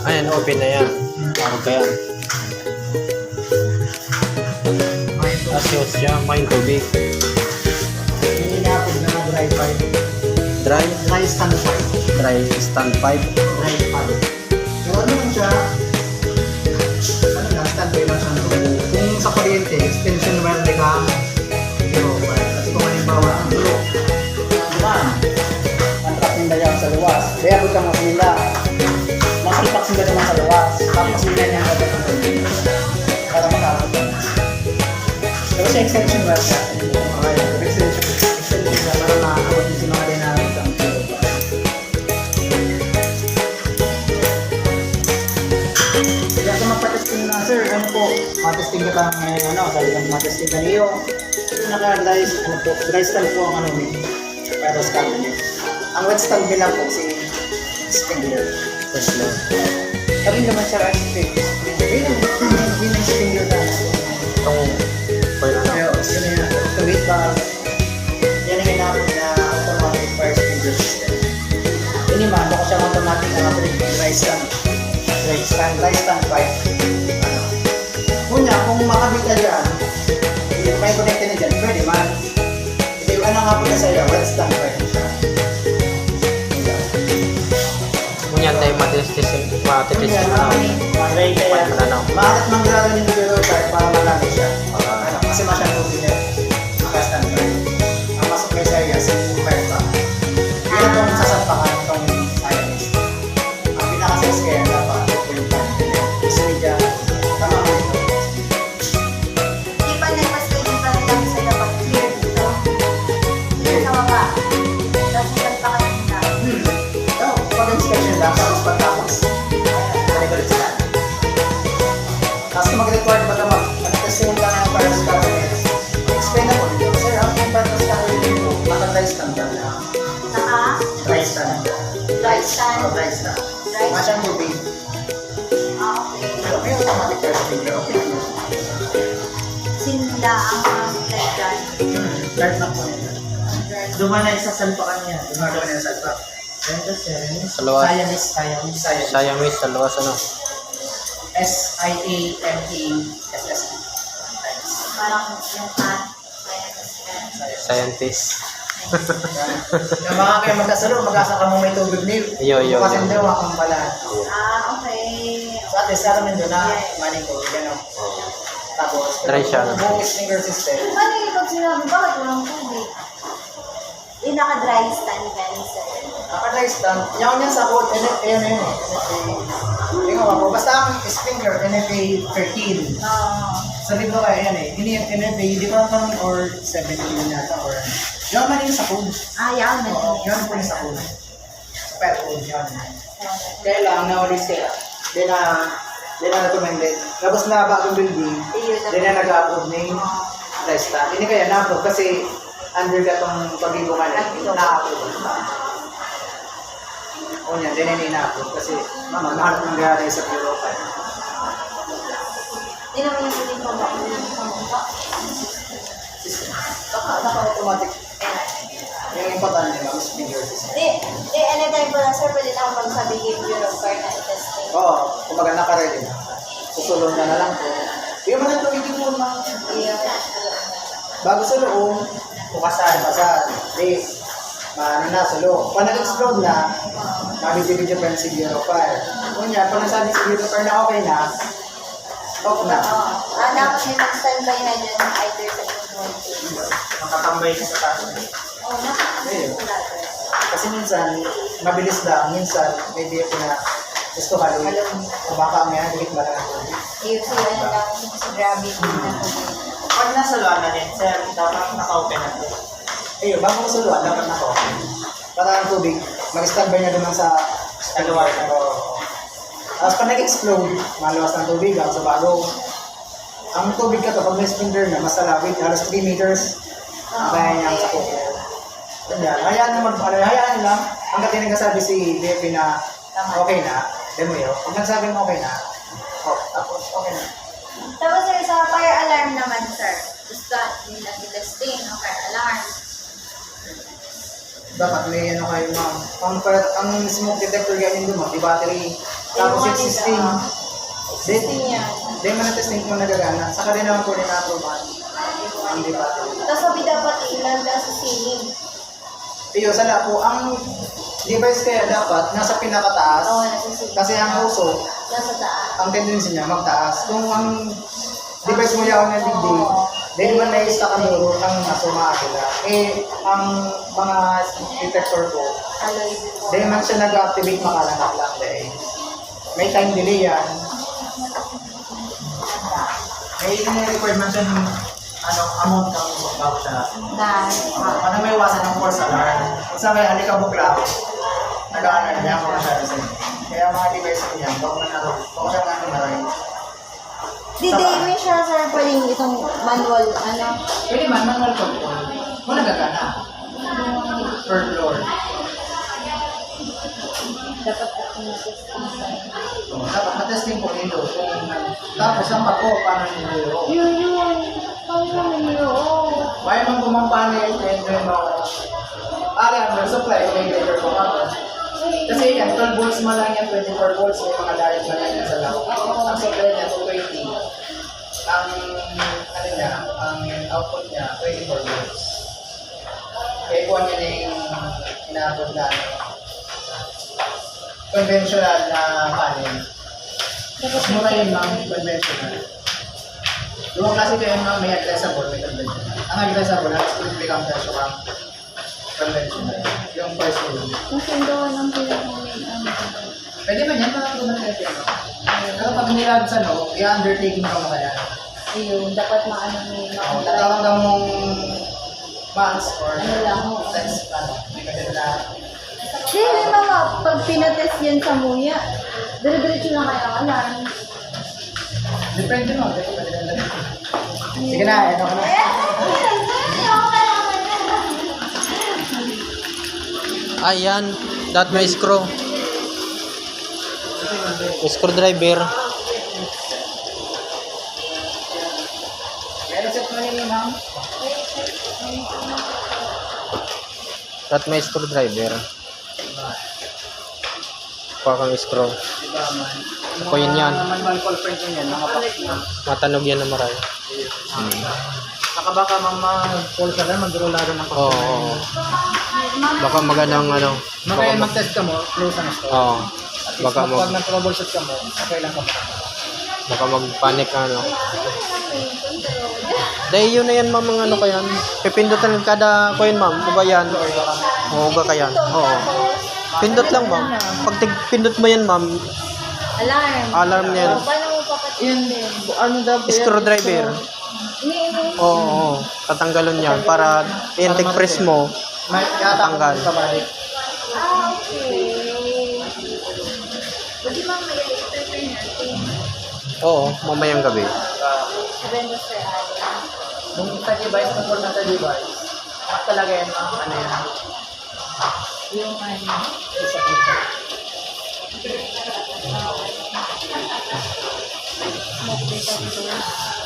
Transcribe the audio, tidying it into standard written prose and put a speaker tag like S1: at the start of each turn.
S1: Ayan, open na yan. Ano ba yan? Asyos siya, may tubig.
S2: Hindi na ako na dry pipe.
S1: Dry?
S2: Dry stand pipe.
S1: Dry stand pipe.
S2: Dry pipe. Pero ano man siya, ano na, stand by lang siya. Kung sa kuryente, extension wire like zero pipe. Kasi kung halimbawa, ang dulo, ang tracking na yan sa luwas. Kaya kung kang masila, masipak sila naman sa luwas. Tapos sila niya ang dapat ng para makakot. Pero sa extension wire siya, extension na para makakot yung sinungaling na ang zero pipe. Kaya kung magpa-testing na, sir, ano po, matesting ka lang ngayon, ano, sabi kang matesting ka niyo. Dry stand po ang ano ni pero stand niyo. Ang wet stand nila po si Spindler.
S1: First lang.
S2: Sabi naman siya ang Spindler. Hindi na Spindler na.
S1: Itong coil ano?
S2: Pero yun na yun. Ito wait ba? Yan ang ginamit na automatic fire sprinkler system. Yun yung mga, baka siya automatic na dry stand. Dry stand pipe. Ano? Una, kung makabit ka dyan, may connected na dyan, pwede man. Hindi, ano nga po na sa'yo, wet stand pipe siya.
S1: Kunyan tayo matitesting na.
S2: Mag-ray kaya, bakit manggagawa ng zero pipe para malaki siya? Ano, kasi masyadong binet, maka-stand pipe. Ang masok kay sa'yo, si pipe pa. Yun itong sasampakan itong scientist. Ang pinaka-size kaya dapat, ito yung pipe. Kasi medya, tama mo ito.
S3: Di ba nag-stay din pa rin kami sa dapat clear dito? Clear sa baba. Tapos nagpa ka na.
S2: So, pag-inspection lang, tapos pagtapos, balik-balik sila. Tapos kung mag-record ba naman, mag-testing lang ang virus governance. Explain ako dito, sir, ang virus governance mo, naka-dry stand ka na.
S3: Naka?
S2: Dry stand.
S3: Dry stand.
S2: Oh, dry stand.
S3: Dry
S2: Masyang tubig.
S3: Ah, okay.
S2: Pero may automatic first finger, okay.
S3: Sinla ang mga supply dyan.
S2: Start na po nila. Duman na isa salpakan niya. Duman na yung salpak.
S1: Sa luwas.
S2: Siamese.
S1: Siamese sa luwas ano?
S2: S-I-A-M-E-S-S.
S3: Parang yung pan.
S1: Scientist.
S2: Yung mga kayo magkasalo, mag-asa ka mo may tubig niyo.
S1: Yo.
S2: Kasi hindi wakang pala.
S3: Ah, okay.
S2: So at least, alam nyo na, maning ko, gano'n. Tapos,
S1: Dry siya, no?
S2: buong finger system.
S3: Paano yung pag sinabi, bakit walang tubig? Yung naka-dry stand yan, sir.
S2: Naka-dry stand, yan yan sa code, NFA na yun eh. Yung ako, basta ang finger, NFA 13. Sa libro kaya yan eh. Hindi yung NFA, hindi ko lang or 17 yata or... Yung man yung sa code.
S3: Ah, yan.
S2: Oo, yun po yung sa code. Pero code yun. Kaya lang, na-ulit sila. Di na recommended. Tapos na bagong building, di na nag-upload ng dry stand. Hindi kaya na-upload kasi under ka itong pag-ibungan ito na-upload. O niya, di na ina-upload kasi mama, mahanap ng gana sa Bureau 5.
S3: Hindi naman yung pwedeng pamukha.
S2: System. Naka-automatic. Yung importante lang, is finger system.
S3: Anytime po na, sir, pwede na ako magsabihin Bureau card na i-testing.
S2: Oo, kumaga naka-ready na. Susulong ka na lang po. Yung mga tuwigin mo na. Bago sa loob, bukasan. Di, maano na sa loob. Pag nag-explode na, mabibigyan pa rin si Bureau Fire. Kunya, pag nasabi si Bureau Fire na okay na, off na.
S3: Dapat may mag-standby na dyan either sa
S2: Makatambay ka sa taas.
S3: Oo,
S2: Kasi minsan, mabilis lang. Minsan, may DF na gusto haloy. O baka may hagit ba lang.
S3: Usually, ano lang, sa gravity na
S2: Pag nasa luwan na din, sir, dapat naka-open na po. Ayun, bago mo sa luwan, dapat naka-open. Para ang tubig, mag-standby na naman sa luwan. Tapos pag nag-explode, maluwas ng tubig, sa bago. Ang tubig ka to, pag may spindler na, mas alawit, halos 3 meters. Kaya niya ang sakot. Ganyan, hayaan lang. Hanggat yung nagsasabi si DFP na okay na, demo yun. Pag nagsabing okay na, tapos okay na.
S3: Tapos sir, sa fire alarm naman sir, gusto that, yung nag-testing, okay, alarm.
S2: Dapat may ano kayo ma'am. Ang smoke detector ganyan doon ma'am, di battery. Tapos
S3: Yung
S2: yung system.
S3: Testing yan.
S2: Di man na testing kung nagagana. Saka din naman po rin na-approval. Ang di battery.
S3: Tapos sabi dapat ilanda sa ceiling.
S2: Iyo, sala po, ang device kaya dapat nasa pinakataas.
S3: Oo, nasa ceiling.
S2: Kasi ang uso,
S3: Nasa taas.
S2: ang tendency niya magtaas. Kung ang device mo yaw na digdig, dahil man na-stack ang duro, ang nasumakila. Eh, ang mga detector ko,
S3: Alloy.
S2: dahil man siya nag-activate makalangat lang dahil. May time delay yan. May required man siya ng amount ng bago siya. Para may iwasan ng false alarm. Kung sa may alikabok lang, nag-ano niya ako masyado sa inyo. Kaya mga device niya, bago siya nga naray.
S3: Di may siya, sir, pwedeng itong manual,
S2: Pwede man, manual control. Kung nagagana. Per floor.
S3: dapat ako na-testing sa
S2: Dapat matesting po nito. Tapos ang pako, paano nito?
S3: Yun. Paano nyo?
S2: May mga kumampanay, and then ang supply, may better po nga. Kasi yan, 12 volts man lang yan, 24 volts, may mga direct man lang yan sa laro. Ang supply niya, 220. Ang, ang output niya, 24 volts. Kaya kuha niya na yung inaabot na conventional na panel. Mas mura yun ma'am, conventional. Yung klase ko yun ma'am, may addressable, may conventional. Ang addressable, ang simple ang presyo kang conventional. Yung price ko yun.
S3: Kung sindawan ng pinakamin,
S2: Pwede man yan, parang kung natin yun. Pero pag nilab sa no, i-undertaking ka mo kaya.
S3: ayun, dapat maano may
S2: Tatawag ka mong months or
S3: Ano lang,
S2: text, may ganyan na.
S3: Hindi, mama, pag pinatest yan sa muya, dire-diretso na kaya ang alarm.
S2: Depende mo. Sige na, ito ka na.
S1: Ayan, that may screw. Screwdriver.
S2: Kaya set mo nila ma'am.
S1: That may screwdriver. Kuha kang screw.
S2: Diba man?
S1: Ako yun yan.
S2: Manual call print yun yan, nakapak na.
S1: Matanog yan na maray.
S2: Saka baka mag-call ka lang, mag-rollado ng
S1: Oo. Oo. Baka magandang ano.
S2: Makaya mag-test ka mo, close ang store.
S1: Oo.
S2: At
S1: Baka
S2: least pag nag-troubleshoot ka mo, okay lang ka mo.
S1: Baka mag-panic ano. Dahil yun na yan ma'am, mga ano kayan. Pipindutan kada coin ma'am. O ba yan? Oo ba kayan? Oo. Pindot lang ma'am. Pag pindot mo yan ma'am,
S3: Alarm.
S1: alarm na yan.
S3: Paano mo papatindin?
S2: Ano daw?
S1: Screwdriver.
S3: Ini-ini.
S1: Oo. Tatanggalon yan para i-intake press mo.
S2: May
S1: Tatanggal.
S2: kabalik.
S3: Okay. Pwede ma'am, mag-later natin.
S1: Oo, mamayang gabi.
S3: Sabihin Sir Alan.
S2: Nung sa device, tungkol na sa device, mas talaga yan ang ano yan.
S3: Yung ano.
S2: Isa po ito.
S3: Smoke detector.